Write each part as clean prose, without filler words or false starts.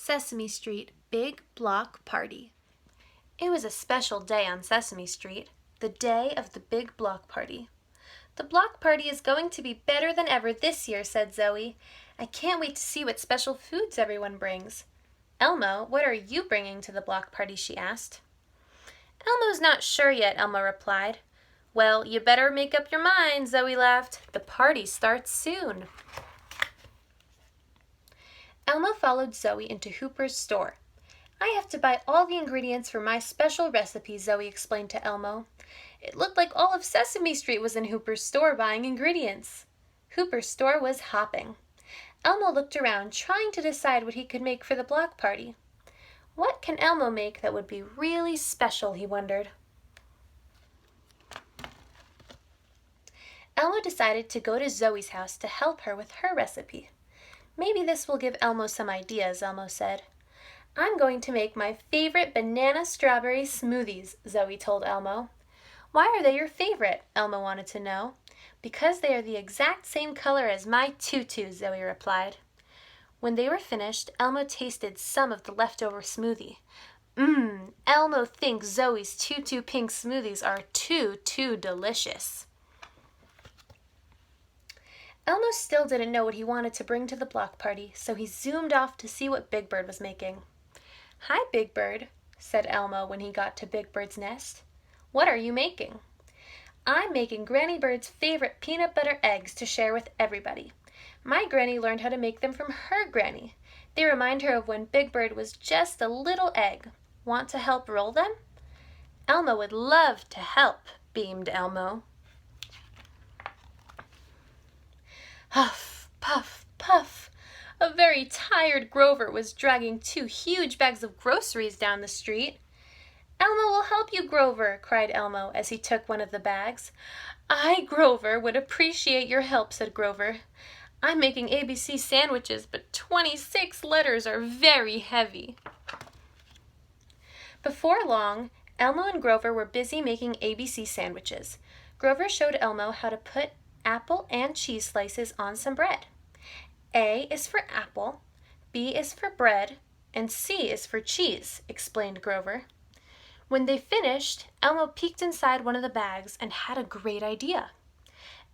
Sesame Street Big Block Party. It was a special day on Sesame Street, the day of the Big Block Party. "The block party is going to be better than ever this year," said Zoe. "I can't wait to see what special foods everyone brings." "Elmo, what are you bringing to the block party?" she asked. "Elmo's not sure yet," Elmo replied. "Well, you better make up your mind," Zoe laughed. "The party starts soon." Elmo followed Zoe into Hooper's store. "I have to buy all the ingredients for my special recipe," Zoe explained to Elmo. It looked like all of Sesame Street was in Hooper's store buying ingredients. Hooper's store was hopping. Elmo looked around, trying to decide what he could make for the block party. What can Elmo make that would be really special, he wondered. Elmo decided to go to Zoe's house to help her with her recipe. "Maybe this will give Elmo some ideas," Elmo said. "I'm going to make my favorite banana strawberry smoothies," Zoe told Elmo. "Why are they your favorite?" Elmo wanted to know. "Because they are the exact same color as my tutu," Zoe replied. When they were finished, Elmo tasted some of the leftover smoothie. Elmo thinks Zoe's tutu pink smoothies are too delicious. Elmo still didn't know what he wanted to bring to the block party, so he zoomed off to see what Big Bird was making. "Hi, Big Bird," said Elmo when he got to Big Bird's nest. "What are you making?" "I'm making Granny Bird's favorite peanut butter eggs to share with everybody. My granny learned how to make them from her granny. They remind her of when Big Bird was just a little egg. Want to help roll them?" "Elmo would love to help," beamed Elmo. Huff, puff, puff. A very tired Grover was dragging 2 huge bags of groceries down the street. "Elmo will help you, Grover," cried Elmo as he took one of the bags. "I, Grover, would appreciate your help," said Grover. "I'm making ABC sandwiches, but 26 letters are very heavy." Before long, Elmo and Grover were busy making ABC sandwiches. Grover showed Elmo how to put apple and cheese slices on some bread. "A is for apple, B is for bread, and C is for cheese," explained Grover. When they finished, Elmo peeked inside one of the bags and had a great idea.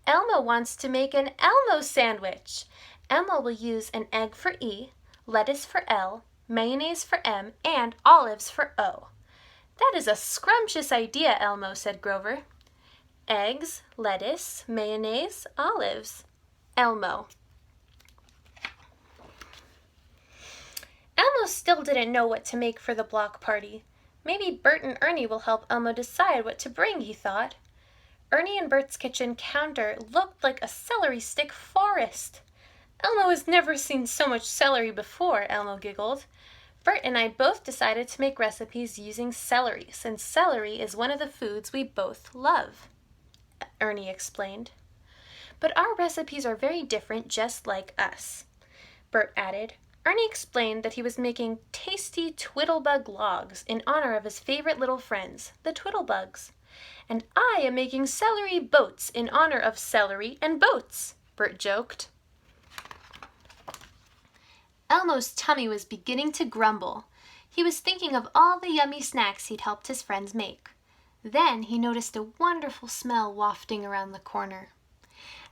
"Elmo wants to make an Elmo sandwich. Elmo will use an egg for E, lettuce for L, mayonnaise for M, and olives for O." "That is a scrumptious idea, Elmo," said Grover. "Eggs, lettuce, mayonnaise, olives. Elmo." Elmo still didn't know what to make for the block party. Maybe Bert and Ernie will help Elmo decide what to bring, he thought. Ernie and Bert's kitchen counter looked like a celery stick forest. "Elmo has never seen so much celery before," Elmo giggled. "Bert and I both decided to make recipes using celery, since celery is one of the foods we both love," Ernie explained. "But our recipes are very different, just like us," Bert added. Ernie explained that he was making tasty Twiddlebug logs in honor of his favorite little friends, the Twiddlebugs. "And I am making celery boats in honor of celery and boats," Bert joked. Elmo's tummy was beginning to grumble. He was thinking of all the yummy snacks he'd helped his friends make. Then he noticed a wonderful smell wafting around the corner.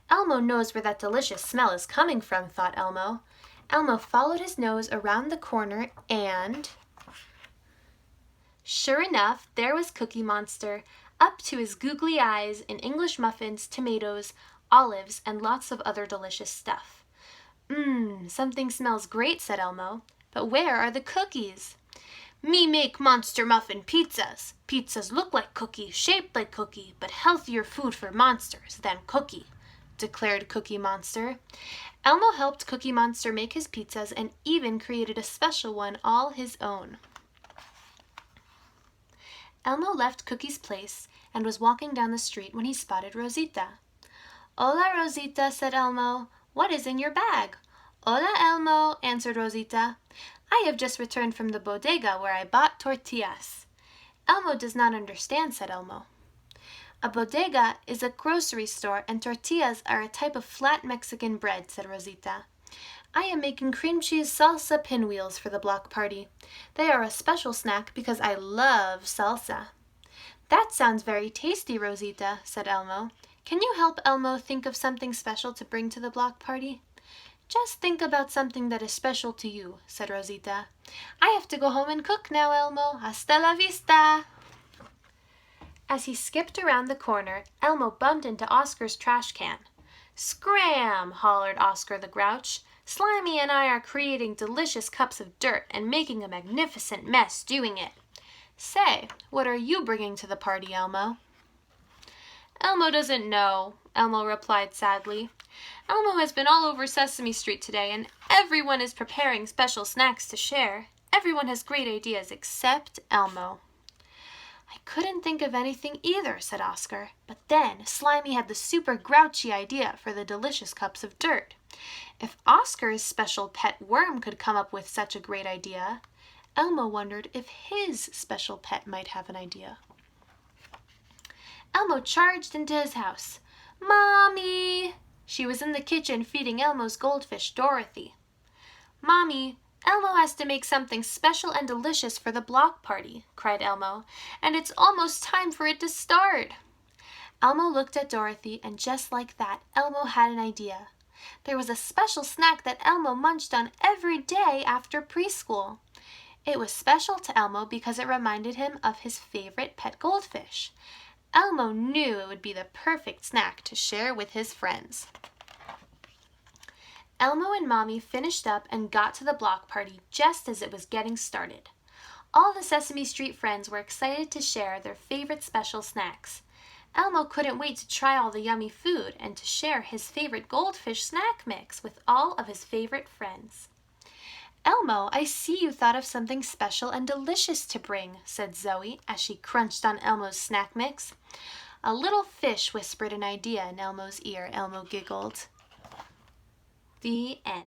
"Elmo knows where that delicious smell is coming from," thought Elmo. Elmo followed his nose around the corner and... Sure enough, there was Cookie Monster, up to his googly eyes in English muffins, tomatoes, olives, and lots of other delicious stuff. Something smells great," said Elmo. "But where are the cookies?" "Me make monster muffin pizzas. Pizzas look like cookie, shaped like cookie, but healthier food for monsters than cookie," declared Cookie Monster. Elmo helped Cookie Monster make his pizzas and even created a special one all his own. Elmo left Cookie's place and was walking down the street when he spotted Rosita. "Hola, Rosita," said Elmo. "What is in your bag?" "Hola, Elmo," answered Rosita. "I have just returned from the bodega where I bought tortillas." "Elmo does not understand," said Elmo. "A bodega is a grocery store and tortillas are a type of flat Mexican bread," said Rosita. I am making cream cheese salsa pinwheels for the block party. They are a special snack because I love salsa. That sounds very tasty, Rosita, said Elmo. Can you help Elmo think of something special to bring to the block party? Just think about something that is special to you, said Rosita. I have to go home and cook now, Elmo. Hasta la vista! As he skipped around the corner, Elmo bumped into Oscar's trash can. Scram! Hollered Oscar the Grouch. Slimy and I are creating delicious cups of dirt and making a magnificent mess doing it. Say, what are you bringing to the party, Elmo? Elmo doesn't know, Elmo replied sadly. Elmo has been all over Sesame Street today, and everyone is preparing special snacks to share. Everyone has great ideas except Elmo. I couldn't think of anything either, said Oscar, but then Slimy had the super grouchy idea for the delicious cups of dirt. If Oscar's special pet worm could come up with such a great idea, Elmo wondered if his special pet might have an idea. Elmo charged into his house. Mommy! She was in the kitchen feeding Elmo's goldfish, Dorothy. Mommy, Elmo has to make something special and delicious for the block party, cried Elmo, and it's almost time for it to start. Elmo looked at Dorothy, and just like that, Elmo had an idea. There was a special snack that Elmo munched on every day after preschool. It was special to Elmo because it reminded him of his favorite pet goldfish. Elmo knew it would be the perfect snack to share with his friends. Elmo and Mommy finished up and got to the block party just as it was getting started. All the Sesame Street friends were excited to share their favorite special snacks. Elmo couldn't wait to try all the yummy food and to share his favorite goldfish snack mix with all of his favorite friends. Elmo, I see you thought of something special and delicious to bring, said Zoe as she crunched on Elmo's snack mix. A little fish whispered an idea in Elmo's ear. Elmo giggled. The end.